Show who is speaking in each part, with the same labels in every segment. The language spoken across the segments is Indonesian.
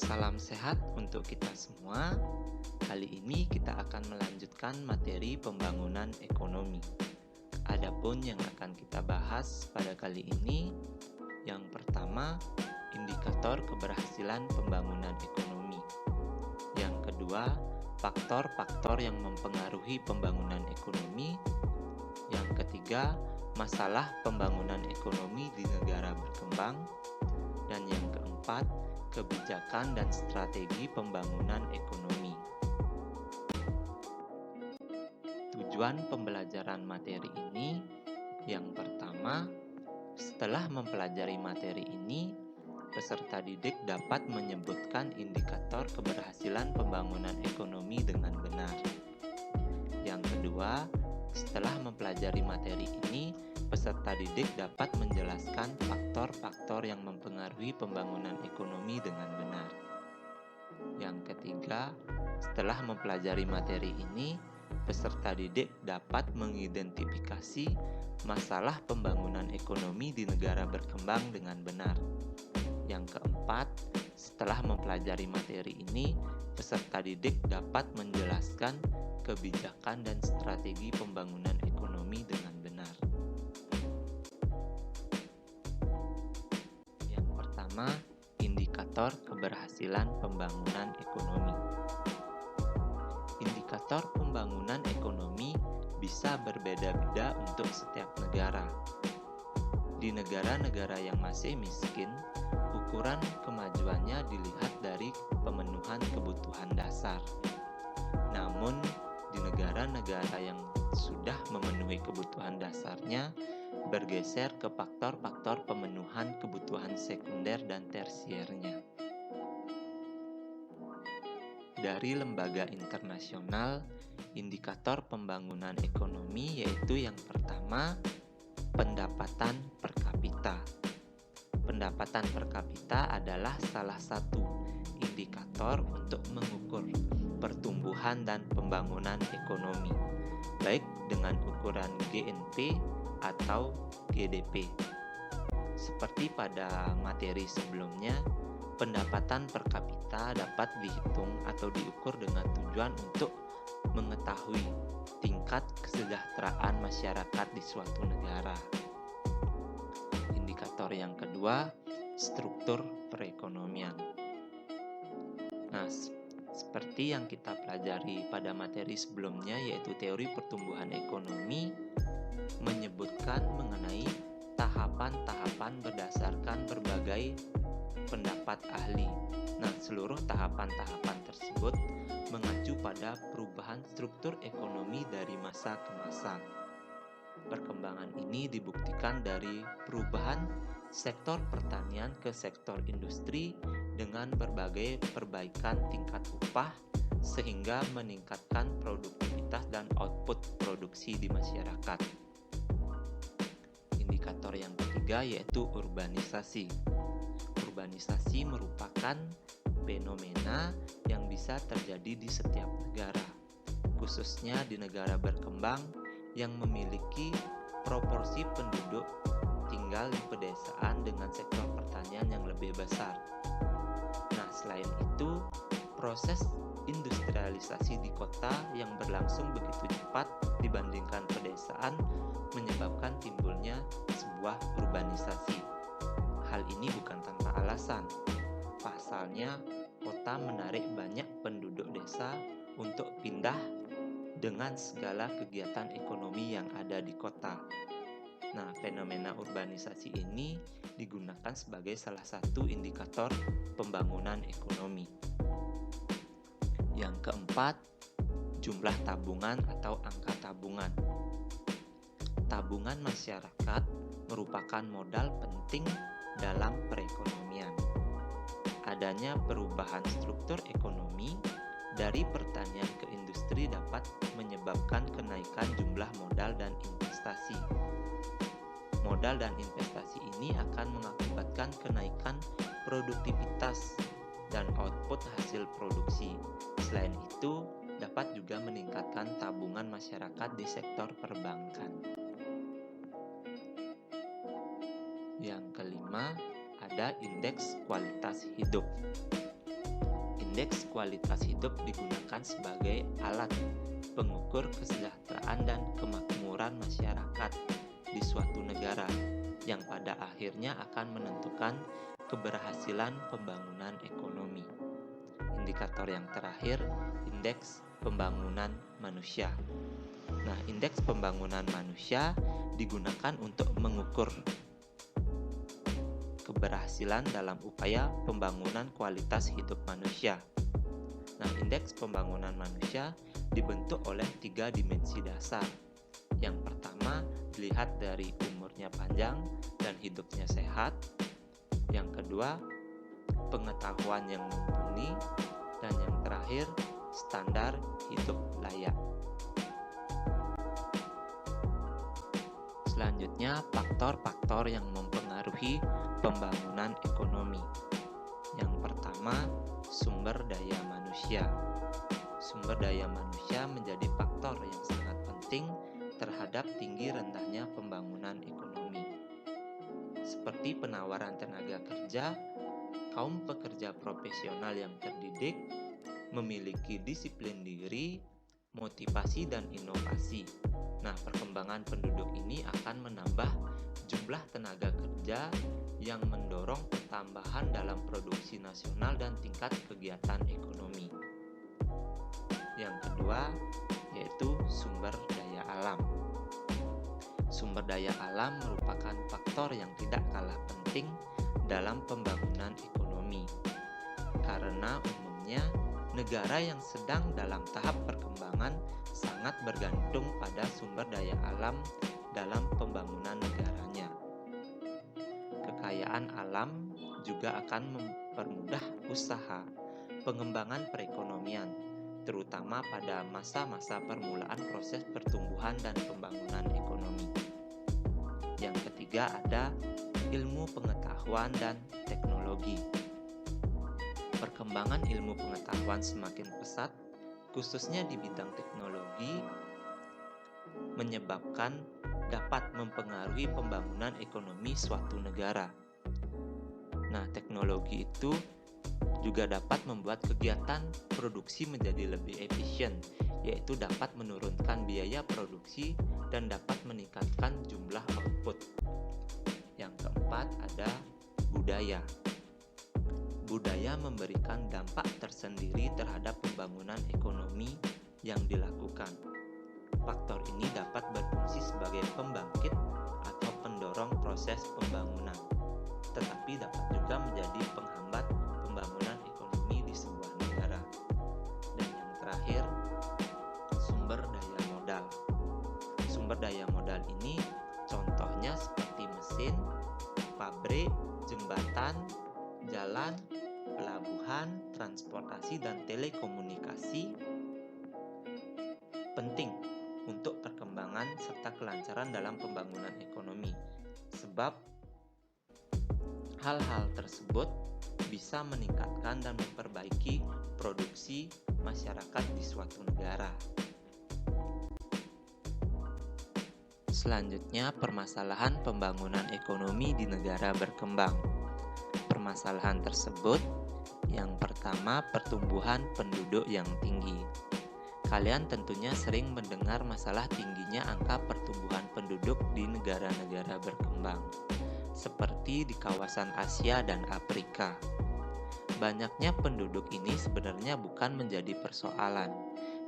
Speaker 1: Salam sehat untuk kita semua. Kali ini kita akan melanjutkan materi pembangunan ekonomi. Adapun yang akan kita bahas pada kali ini, yang pertama, indikator keberhasilan pembangunan ekonomi. Yang kedua, faktor-faktor yang mempengaruhi pembangunan ekonomi. Yang ketiga, masalah pembangunan ekonomi di negara berkembang. Dan yang keempat, kebijakan dan strategi pembangunan ekonomi. Tujuan pembelajaran materi ini, yang pertama, setelah mempelajari materi ini, peserta didik dapat menyebutkan indikator keberhasilan pembangunan ekonomi dengan benar. Yang kedua, setelah mempelajari materi ini, peserta didik dapat menjelaskan faktor-faktor yang mempengaruhi pembangunan ekonomi dengan benar. Yang ketiga, setelah mempelajari materi ini, peserta didik dapat mengidentifikasi masalah pembangunan ekonomi di negara berkembang dengan benar. Yang keempat, setelah mempelajari materi ini, peserta didik dapat menjelaskan kebijakan dan strategi pembangunan ekonomi dengan benar. Yang pertama, indikator keberhasilan pembangunan ekonomi. Indikator pembangunan ekonomi bisa berbeda-beda untuk setiap negara. Di negara-negara yang masih miskin, ukuran kemajuannya dilihat dari pemenuhan kebutuhan dasar. Namun, di negara-negara yang sudah memenuhi kebutuhan dasarnya, bergeser ke faktor-faktor pemenuhan kebutuhan sekunder dan tersiernya. Dari lembaga internasional, indikator pembangunan ekonomi yaitu yang pertama, pendapatan per kapita. Pendapatan per kapita adalah salah satu indikator untuk mengukur pertumbuhan dan pembangunan ekonomi, baik dengan ukuran GNP atau GDP. Seperti pada materi sebelumnya, pendapatan per kapita dapat dihitung atau diukur dengan tujuan untuk mengetahui tingkat kesejahteraan masyarakat di suatu negara. Indikator yang kedua, struktur perekonomian. Nah, seperti yang kita pelajari pada materi sebelumnya, yaitu teori pertumbuhan ekonomi, menyebutkan mengenai tahapan-tahapan berdasarkan berbagai pendapat ahli. Nah, seluruh tahapan-tahapan tersebut mengacu pada perubahan struktur ekonomi dari masa ke masa. Perkembangan ini dibuktikan dari perubahan sektor pertanian ke sektor industri dengan berbagai perbaikan tingkat upah sehingga meningkatkan produktivitas dan output produksi di masyarakat. Indikator yang ketiga yaitu urbanisasi. Urbanisasi merupakan fenomena yang bisa terjadi di setiap negara, khususnya di negara berkembang yang memiliki proporsi penduduk tinggal di pedesaan dengan sektor pertanian yang lebih besar. Nah, selain itu, proses industrialisasi di kota yang berlangsung begitu cepat dibandingkan pedesaan menyebabkan timbulnya sebuah urbanisasi. Hal ini bukan tanpa alasan. Pasalnya, kota menarik banyak penduduk desa untuk pindah dengan segala kegiatan ekonomi yang ada di kota. Nah, fenomena urbanisasi ini digunakan sebagai salah satu indikator pembangunan ekonomi. Yang keempat, jumlah tabungan atau angka tabungan. Tabungan masyarakat merupakan modal penting dalam perekonomian. Adanya perubahan struktur ekonomi dari pertanian ke industri dapat menyebabkan kenaikan jumlah modal dan investasi. Modal dan investasi ini akan mengakibatkan kenaikan produktivitas dan output hasil produksi. Selain itu, dapat juga meningkatkan tabungan masyarakat di sektor perbankan. Yang kelima, ada indeks kualitas hidup. Indeks kualitas hidup digunakan sebagai alat pengukur kesejahteraan dan kemakmuran masyarakat di suatu negara yang pada akhirnya akan menentukan keberhasilan pembangunan ekonomi. Indikator yang terakhir, indeks pembangunan manusia. Nah, indeks pembangunan manusia digunakan untuk mengukur keberhasilan dalam upaya pembangunan kualitas hidup manusia. Nah, indeks pembangunan manusia dibentuk oleh 3 dimensi dasar. Yang pertama, dilihat dari umurnya panjang dan hidupnya sehat. Yang kedua, pengetahuan yang mumpuni. Dan yang terakhir, standar hidup layak. Selanjutnya, faktor-faktor yang mempengaruhi pembangunan ekonomi. Yang pertama, sumber daya manusia. Sumber daya manusia menjadi faktor yang sangat penting terhadap tinggi rendahnya pembangunan ekonomi. Seperti penawaran tenaga kerja, kaum pekerja profesional yang terdidik memiliki disiplin diri, motivasi, dan inovasi. Nah, perkembangan penduduk ini akan menambah jumlah tenaga kerja yang mendorong pertambahan dalam produksi nasional dan tingkat kegiatan ekonomi. Yang kedua, yaitu sumber daya alam. Sumber daya alam merupakan faktor yang tidak kalah penting dalam pembangunan ekonomi. Karena umumnya, negara yang sedang dalam tahap perkembangan sangat bergantung pada sumber daya alam dalam pembangunan negaranya. Kekayaan alam juga akan mempermudah usaha pengembangan perekonomian, terutama pada masa-masa permulaan proses pertumbuhan dan pembangunan ekonomi. Yang ketiga ada ilmu pengetahuan dan teknologi. Perkembangan ilmu pengetahuan semakin pesat, khususnya di bidang teknologi, menyebabkan dapat mempengaruhi pembangunan ekonomi suatu negara. Nah, teknologi itu juga dapat membuat kegiatan produksi menjadi lebih efisien, yaitu dapat menurunkan biaya produksi dan dapat meningkatkan jumlah output. Yang keempat ada budaya. Budaya memberikan dampak tersendiri terhadap pembangunan ekonomi yang dilakukan. Faktor ini dapat berfungsi sebagai pembangkit atau pendorong proses pembangunan, tetapi dapat juga menjadi penghambat pembangunan ekonomi di sebuah negara. Dan yang terakhir, sumber daya modal. Sumber daya modal ini contohnya seperti mesin, pabrik, jembatan, jalan, pelabuhan, transportasi, dan telekomunikasi penting untuk perkembangan serta kelancaran dalam pembangunan ekonomi. Sebab hal-hal tersebut bisa meningkatkan dan memperbaiki produksi masyarakat di suatu negara. Selanjutnya, permasalahan pembangunan ekonomi di negara berkembang. Permasalahan tersebut, yang pertama, pertumbuhan penduduk yang tinggi. Kalian tentunya sering mendengar masalah tingginya angka pertumbuhan penduduk di negara-negara berkembang, seperti di kawasan Asia dan Afrika. Banyaknya penduduk ini sebenarnya bukan menjadi persoalan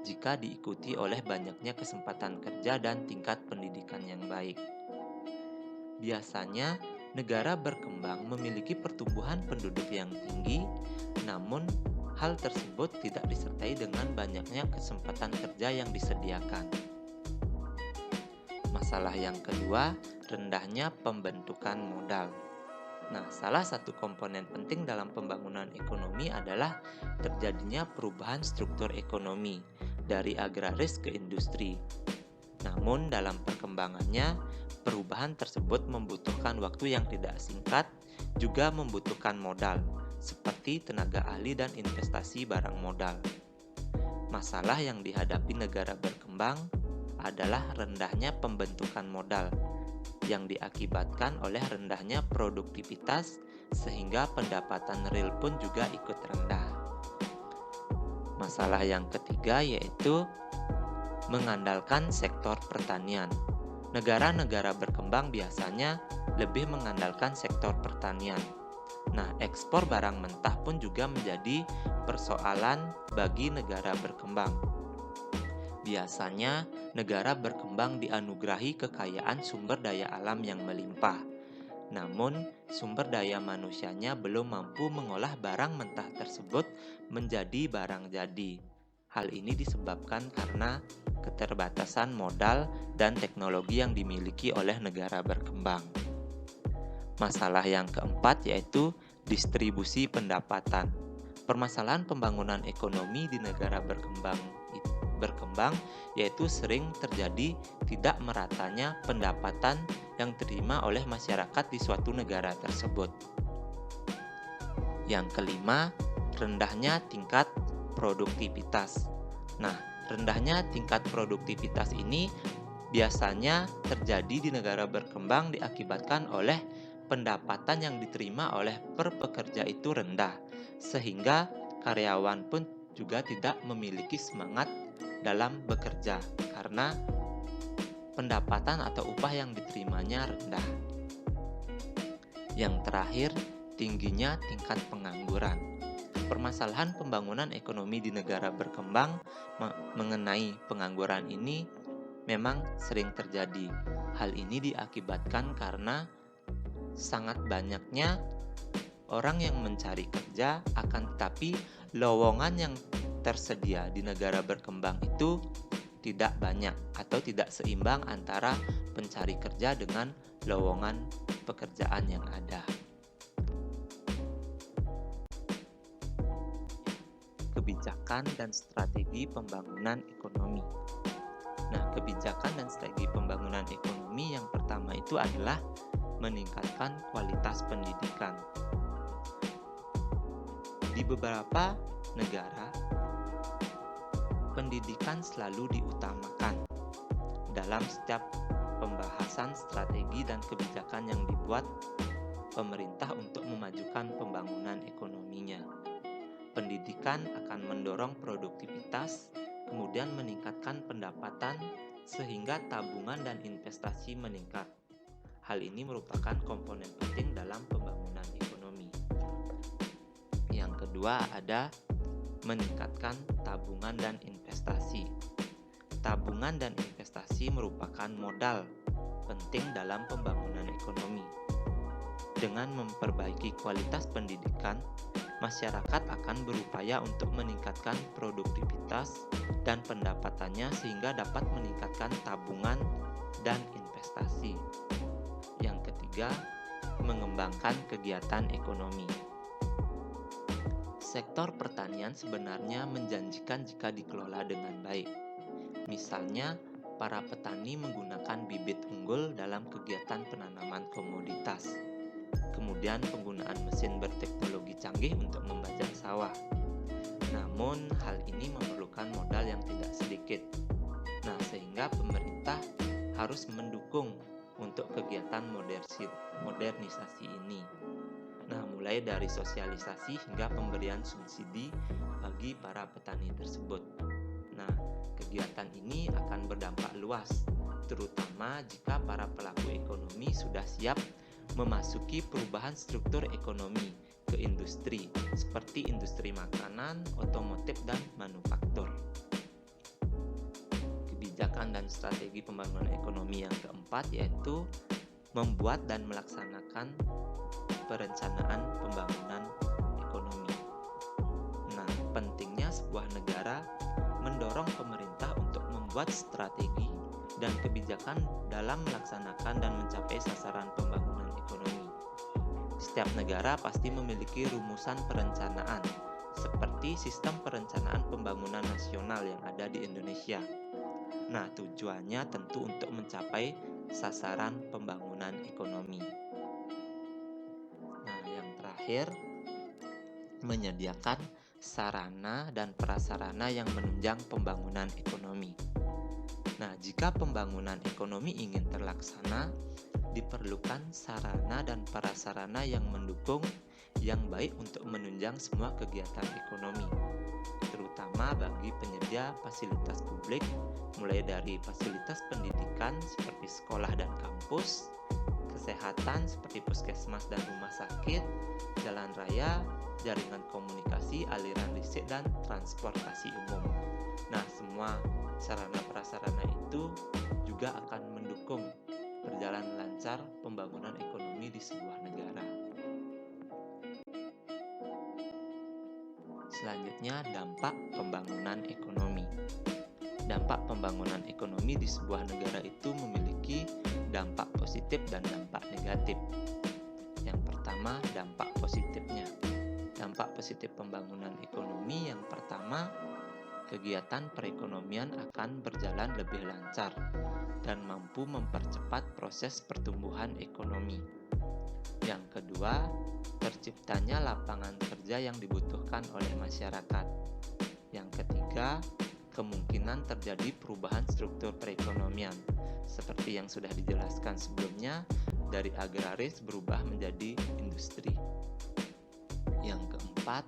Speaker 1: jika diikuti oleh banyaknya kesempatan kerja dan tingkat pendidikan yang baik. Biasanya, negara berkembang memiliki pertumbuhan penduduk yang tinggi, namun hal tersebut tidak disertai dengan banyaknya kesempatan kerja yang disediakan. Masalah yang kedua, rendahnya pembentukan modal. Nah, salah satu komponen penting dalam pembangunan ekonomi adalah terjadinya perubahan struktur ekonomi dari agraris ke industri. Namun dalam perkembangannya, perubahan tersebut membutuhkan waktu yang tidak singkat, juga membutuhkan modal, seperti tenaga ahli dan investasi barang modal. Masalah yang dihadapi negara berkembang adalah rendahnya pembentukan modal, yang diakibatkan oleh rendahnya produktivitas, sehingga pendapatan real pun juga ikut rendah. Masalah yang ketiga yaitu mengandalkan sektor pertanian. Negara-negara berkembang biasanya lebih mengandalkan sektor pertanian. Nah, ekspor barang mentah pun juga menjadi persoalan bagi negara berkembang. Biasanya, negara berkembang dianugerahi kekayaan sumber daya alam yang melimpah. Namun, sumber daya manusianya belum mampu mengolah barang mentah tersebut menjadi barang jadi. Hal ini disebabkan karena keterbatasan modal dan teknologi yang dimiliki oleh negara berkembang. Masalah yang keempat yaitu distribusi pendapatan. Permasalahan pembangunan ekonomi di negara berkembang yaitu sering terjadi tidak meratanya pendapatan yang diterima oleh masyarakat di suatu negara tersebut. Yang kelima, rendahnya tingkat produktivitas. Nah, rendahnya tingkat produktivitas ini biasanya terjadi di negara berkembang diakibatkan oleh pendapatan yang diterima oleh per pekerja itu rendah, sehingga karyawan pun juga tidak memiliki semangat dalam bekerja karena pendapatan atau upah yang diterimanya rendah. Yang terakhir, tingginya tingkat pengangguran. Permasalahan pembangunan ekonomi di negara berkembang mengenai pengangguran ini memang sering terjadi. Hal ini diakibatkan karena sangat banyaknya orang yang mencari kerja, akan tetapi lowongan yang tersedia di negara berkembang itu tidak banyak atau tidak seimbang antara pencari kerja dengan lowongan pekerjaan yang ada. Kebijakan dan strategi pembangunan ekonomi. Nah, kebijakan dan strategi pembangunan ekonomi yang pertama itu adalah meningkatkan kualitas pendidikan. Di beberapa negara, pendidikan selalu diutamakan dalam setiap pembahasan strategi dan kebijakan yang dibuat pemerintah untuk memajukan pembangunan ekonominya. Pendidikan akan mendorong produktivitas, kemudian meningkatkan pendapatan sehingga tabungan dan investasi meningkat. Hal ini merupakan komponen penting dalam pembangunan ekonomi. Yang kedua ada meningkatkan tabungan dan investasi. Tabungan dan investasi merupakan modal penting dalam pembangunan ekonomi. Dengan memperbaiki kualitas pendidikan, masyarakat akan berupaya untuk meningkatkan produktivitas dan pendapatannya sehingga dapat meningkatkan tabungan dan investasi. Yang ketiga, mengembangkan kegiatan ekonomi. Sektor pertanian sebenarnya menjanjikan jika dikelola dengan baik. Misalnya, para petani menggunakan bibit unggul dalam kegiatan penanaman komoditas. Kemudian penggunaan mesin berteknologi canggih untuk membajak sawah. Namun, hal ini memerlukan modal yang tidak sedikit. Nah, sehingga pemerintah harus mendukung untuk kegiatan modernisasi ini. Nah, mulai dari sosialisasi hingga pemberian subsidi bagi para petani tersebut. Nah, kegiatan ini akan berdampak luas, terutama jika para pelaku ekonomi sudah siap memasuki perubahan struktur ekonomi ke industri seperti industri makanan, otomotif, dan manufaktur. Kebijakan dan strategi pembangunan ekonomi yang keempat yaitu membuat dan melaksanakan perencanaan pembangunan ekonomi. Nah, pentingnya sebuah negara mendorong pemerintah untuk membuat strategi dan kebijakan dalam melaksanakan dan mencapai sasaran pembangunan ekonomi. Setiap negara pasti memiliki rumusan perencanaan, seperti sistem perencanaan pembangunan nasional yang ada di Indonesia. Nah, tujuannya tentu untuk mencapai sasaran pembangunan ekonomi. Nah, yang terakhir, menyediakan sarana dan prasarana yang menunjang pembangunan ekonomi. Nah, jika pembangunan ekonomi ingin terlaksana, diperlukan sarana dan prasarana yang mendukung, yang baik untuk menunjang semua kegiatan ekonomi, terutama bagi penyedia fasilitas publik, mulai dari fasilitas pendidikan seperti sekolah dan kampus, kesehatan seperti puskesmas dan rumah sakit, jalan raya, jaringan komunikasi, aliran listrik, dan transportasi umum. Nah, semua sarana prasarana itu juga akan mendukung berjalan lancar pembangunan ekonomi di sebuah negara. Selanjutnya, dampak pembangunan ekonomi. Dampak pembangunan ekonomi di sebuah negara itu memiliki dampak positif dan dampak negatif. Yang pertama, dampak positifnya. Dampak positif pembangunan ekonomi yang pertama, kegiatan perekonomian akan berjalan lebih lancar dan mampu mempercepat proses pertumbuhan ekonomi. Yang kedua, terciptanya lapangan kerja yang dibutuhkan oleh masyarakat. Yang ketiga, kemungkinan terjadi perubahan struktur perekonomian, seperti yang sudah dijelaskan sebelumnya, dari agraris berubah menjadi industri. Yang keempat,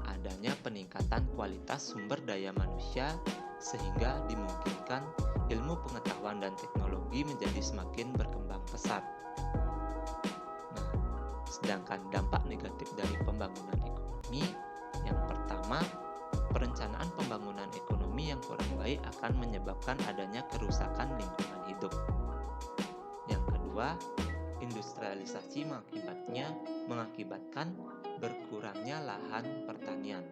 Speaker 1: adanya peningkatan kualitas sumber daya manusia sehingga dimungkinkan ilmu pengetahuan dan teknologi menjadi semakin berkembang pesat. Nah, sedangkan dampak negatif dari pembangunan ekonomi, yang pertama, perencanaan pembangunan ekonomi yang kurang baik akan menyebabkan adanya kerusakan lingkungan hidup. Yang kedua, industrialisasi mengakibatkan berkurangnya lahan pertanian.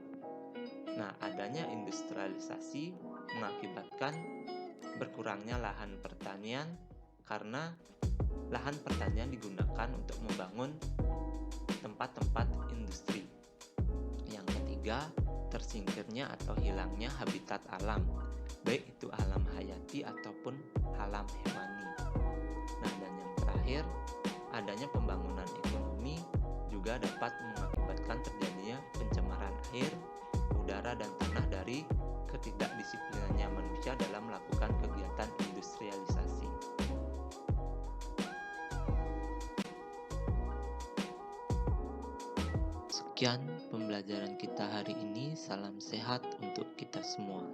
Speaker 1: Nah, adanya industrialisasi mengakibatkan berkurangnya lahan pertanian karena lahan pertanian digunakan untuk membangun tempat-tempat industri. Yang ketiga, tersingkirnya atau hilangnya habitat alam, baik itu alam hayati ataupun alam hewani. Nah, dan yang terakhir, adanya pembangunan ekonomi juga dapat mengakibatkan terjadinya pencemaran air, udara, dan tanah dari ketidakdisiplinannya manusia dalam melakukan kegiatan industrialisasi. Sekian pembelajaran kita hari ini. Salam sehat untuk kita semua.